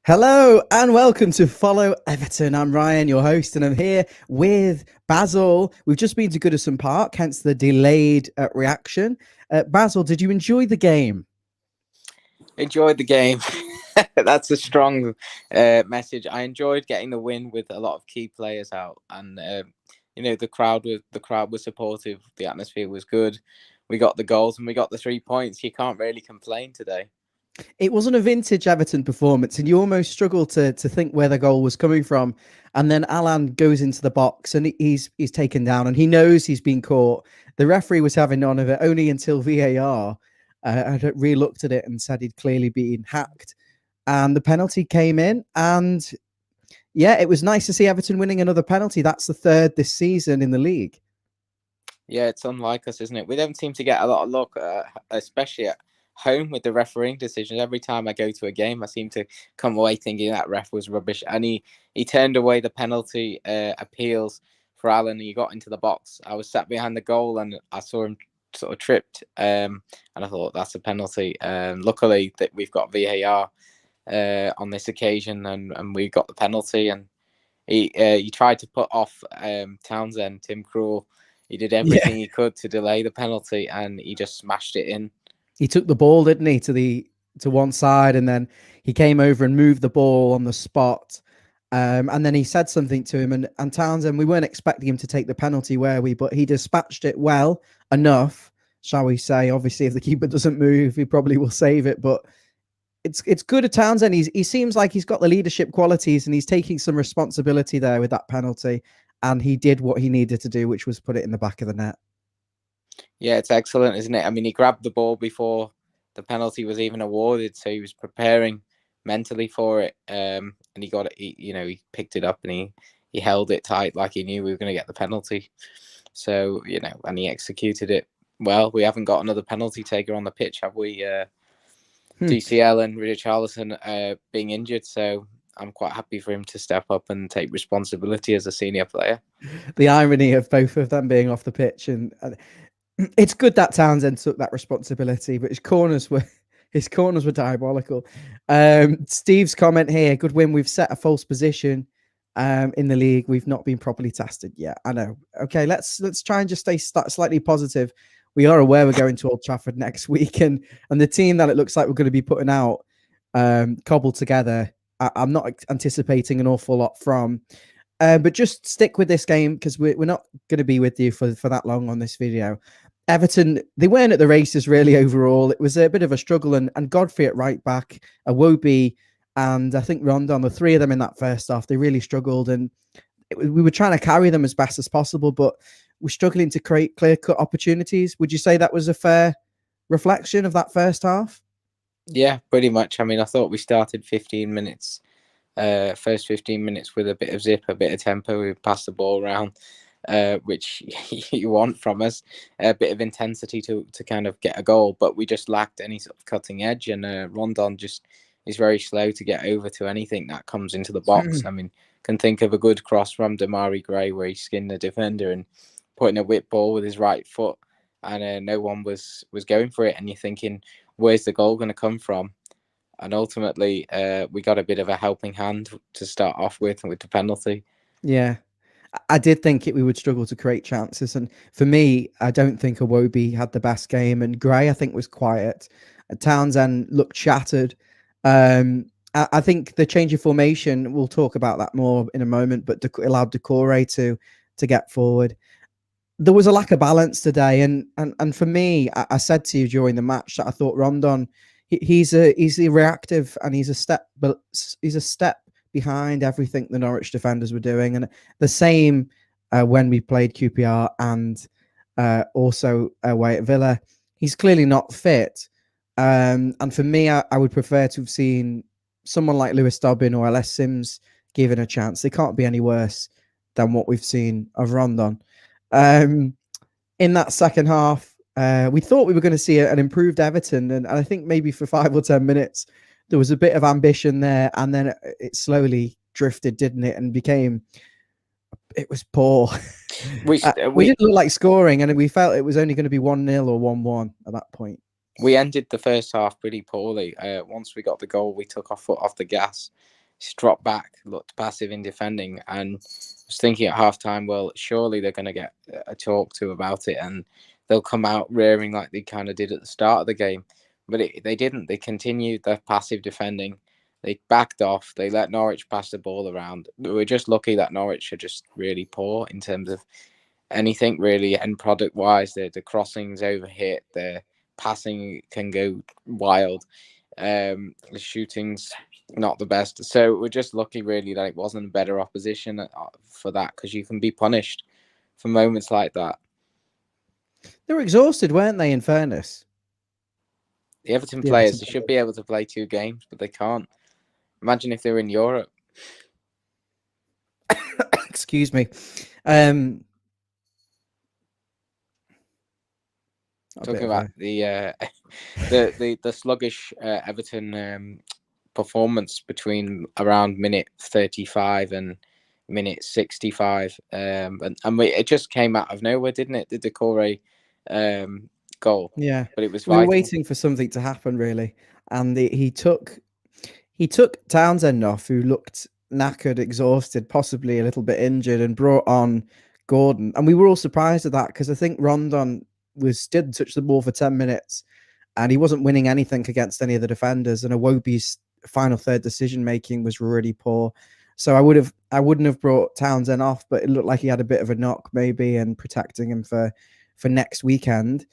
Hello and welcome to Follow Everton. I'm Ryan, your host, and I'm here with Basil. We've just been to Goodison Park, hence the delayed reaction. Basil, did you enjoy the game? Enjoyed the game. That's a strong message. I enjoyed getting the win with a lot of key players out, and the crowd was supportive. The atmosphere was good. We got the goals and we got the 3 points. You can't really complain today. It wasn't a vintage Everton performance, and you almost struggle to think where the goal was coming from. And then Alan goes into the box and he's taken down, and he knows he's been caught. The referee was having none of it only until VAR had re-looked at it and said he'd clearly been hacked. And the penalty came in, and yeah, it was nice to see Everton winning another penalty. That's the third this season in the league. Yeah, it's unlike us, isn't it? We don't seem to get a lot of luck, especially at home with the refereeing decisions. Every time I go to a game, I seem to come away thinking that ref was rubbish. And he turned away the penalty appeals for Alan. He got into the box. I was sat behind the goal and I saw him sort of tripped. And I thought that's a penalty. Luckily that we've got VAR on this occasion, and we got the penalty. And he tried to put off Townsend, Tim Krul. He did everything he could to delay the penalty, and he just smashed it in. He took the ball, didn't he, to one side, and then he came over and moved the ball on the spot. And then he said something to him, and Townsend, we weren't expecting him to take the penalty, were we? But he dispatched it well enough, shall we say. Obviously, if the keeper doesn't move, he probably will save it. But it's good at Townsend. He seems like he's got the leadership qualities, and he's taking some responsibility there with that penalty. And he did what he needed to do, which was put it in the back of the net. Yeah, it's excellent, isn't it? I mean, he grabbed the ball before the penalty was even awarded, so he was preparing mentally for it. And he got it. He picked it up and he held it tight like he knew we were going to get the penalty. So and he executed it well. We haven't got another penalty taker on the pitch, have we? DCL and Richarlison being injured, so I'm quite happy for him to step up and take responsibility as a senior player. The irony of both of them being off the pitch, and it's good that Townsend took that responsibility, but his corners were diabolical. Steve's comment here: good win. We've set a false position in the league. We've not been properly tested yet. I know. Okay, let's try and just stay slightly positive. We are aware we're going to Old Trafford next week, and the team that it looks like we're going to be putting out cobbled together. I'm not anticipating an awful lot from, but just stick with this game because we're not going to be with you for that long on this video. Everton, they weren't at the races really overall. It was a bit of a struggle, and Godfrey at right back, Iwobi, and I think Rondon, the three of them in that first half, they really struggled, and we were trying to carry them as best as possible, but we're struggling to create clear-cut opportunities. Would you say that was a fair reflection of that first half? Yeah, pretty much. I mean, I thought we started 15 minutes, first 15 minutes with a bit of zip, a bit of tempo. We passed the ball around, which you want from us, a bit of intensity to kind of get a goal, but we just lacked any sort of cutting edge. And Rondon just is very slow to get over to anything that comes into the box. I mean, can think of a good cross from Damari Gray where he skinned the defender and putting a whip ball with his right foot, and no one was going for it. And you're thinking, where's the goal going to come from? And ultimately, we got a bit of a helping hand to start off with the penalty. Yeah, I did think we would struggle to create chances. And for me, I don't think Iwobi had the best game. And Gray, I think, was quiet. Townsend looked shattered. I think the change of formation, we'll talk about that more in a moment, but allowed Decore to get forward. There was a lack of balance today, and for me, I said to you during the match that I thought Rondon, he's reactive, and he's a step behind everything the Norwich defenders were doing, and the same when we played QPR and also away at Villa. He's clearly not fit, and for me, I would prefer to have seen someone like Lewis Dobbin or LS Sims given a chance. They can't be any worse than what we've seen of Rondon. In that second half, we thought we were going to see an improved Everton, and I think maybe for 5 or 10 minutes there was a bit of ambition there, and then it slowly drifted, didn't it? And it was poor. We didn't look like scoring, and we felt it was only going to be 1-0 or 1-1 at that point. We ended the first half pretty poorly. Once we got the goal, we took our foot off the gas, just dropped back, looked passive in defending, and was thinking at half time, well, surely they're going to get a talk to about it and they'll come out rearing like they kind of did at the start of the game. But they didn't. They continued their passive defending. They backed off. They let Norwich pass the ball around. We were just lucky that Norwich are just really poor in terms of anything really end product wise. The crossings overhit, the passing can go wild. The shooting's not the best. So we're just lucky really that it wasn't a better opposition for that, because you can be punished for moments like that. They were exhausted, weren't they, in fairness? The Everton The players, Everton they should be able to play 2 games, but they can't. Imagine if they were in Europe. Excuse me. A Talking about the sluggish Everton performance between around minute 35 and minute 65, and it just came out of nowhere, didn't it? The Decore goal, Yeah, but it was we were vital. waiting for something to happen really, and he took Townsend off, who looked knackered, exhausted, possibly a little bit injured, and brought on Gordon. And we were all surprised at that, because I think Rondon didn't touch the ball for 10 minutes, and he wasn't winning anything against any of the defenders. And Iwobi's final third decision making was really poor. So I wouldn't have brought Townsend off, but it looked like he had a bit of a knock maybe, and protecting him for next weekend.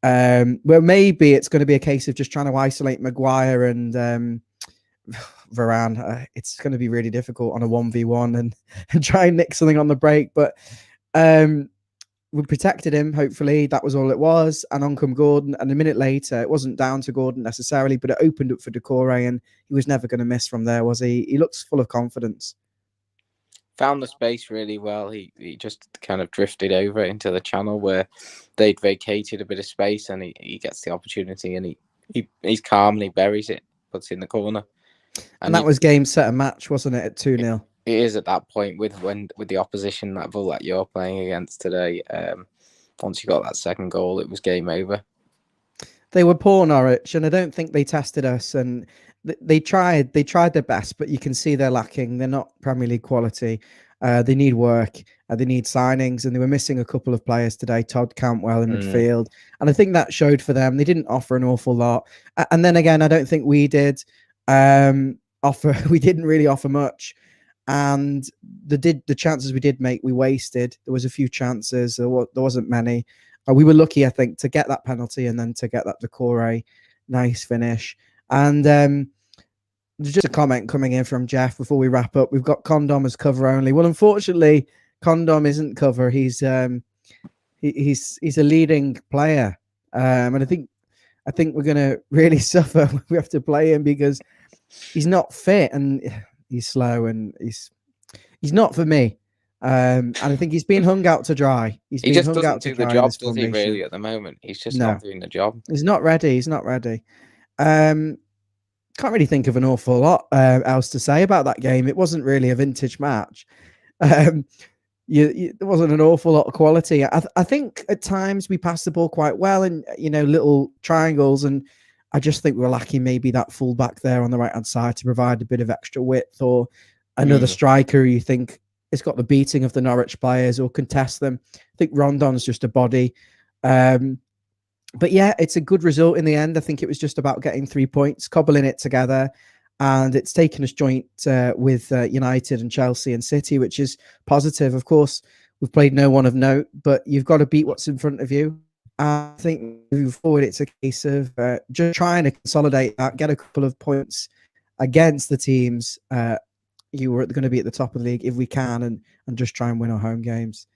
Well, maybe it's going to be a case of just trying to isolate Maguire and Varane. It's going to be really difficult on a 1v1 and try and nick something on the break. But we protected him, hopefully. That was all it was. And on come Gordon. And a minute later, it wasn't down to Gordon necessarily, but it opened up for Decore, and he was never going to miss from there, was he? He looks full of confidence. Found the space really well. He just kind of drifted over into the channel where they'd vacated a bit of space, and he gets the opportunity, and he's calm and he buries it, puts it in the corner. And that was game, set, and match, wasn't it, at 2-0? It is at that point with the opposition level that you're playing against today. Once you got that second goal, it was game over. They were poor, Norwich, and I don't think they tested us. And they tried their best, but you can see they're lacking. They're not Premier League quality. They need work. They need signings, and they were missing a couple of players today. Todd Cantwell in midfield, and I think that showed for them. They didn't offer an awful lot, and then again, I don't think we did offer. We didn't really offer much, and the chances we did make, we wasted. There was a few chances. There wasn't many. We were lucky, I think, to get that penalty and then to get that Decore nice finish. And there's just a comment coming in from Jeff before we wrap up. We've got Condom as cover only. Well, unfortunately, Condom isn't cover. He's a leading player, and I think we're going to really suffer when we have to play him, because he's not fit and he's slow and he's not for me. And I think he's been hung out to dry. He just doesn't do the job, does he? Really, at the moment, he's just not doing the job. He's not ready. Can't really think of an awful lot else to say about that game. It wasn't really a vintage match. There wasn't an awful lot of quality. I think at times we passed the ball quite well, and little triangles, and I just think we're lacking maybe that fullback there on the right hand side to provide a bit of extra width, or another striker you think has got the beating of the Norwich players or contest them. I think Rondon's just a body. But yeah, it's a good result in the end. I think it was just about getting 3 points, cobbling it together, and it's taken us joint with United and Chelsea and City, which is positive. Of course, we've played no one of note, but you've got to beat what's in front of you. I think moving forward, it's a case of just trying to consolidate that, get a couple of points against the teams you were going to be at the top of the league if we can, and just try and win our home games.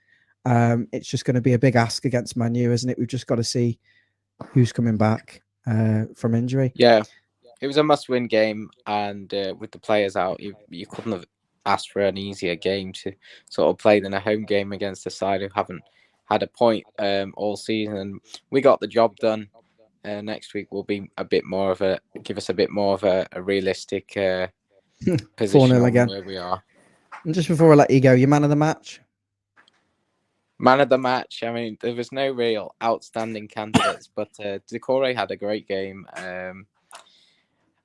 It's just going to be a big ask against Man U, isn't it? We've just got to see who's coming back from injury. Yeah, it was a must-win game, and with the players out, you couldn't have asked for an easier game to sort of play than a home game against a side who haven't had a point all season. And we got the job done. Next week will be give us a bit more of a realistic position on again. where we are. And just before I let you go, your man of the match? Man of the match. I mean, there was no real outstanding candidates, but Decore had a great game.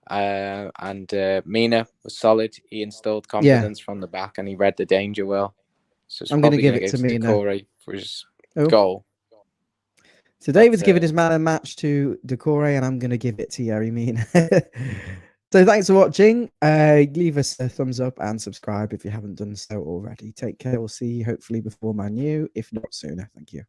And Mina was solid. He installed Yeah, confidence from the back, and he read the danger well. So it's I'm going to probably give going to it go to to Mina. Decore for his Oh, goal. so But David's giving his man of the match to Decore, and I'm going to give it to Yerry Mina. So thanks for watching. Leave us a thumbs up and subscribe if you haven't done so already. Take care. We'll see you hopefully before Man U, if not sooner. Thank you.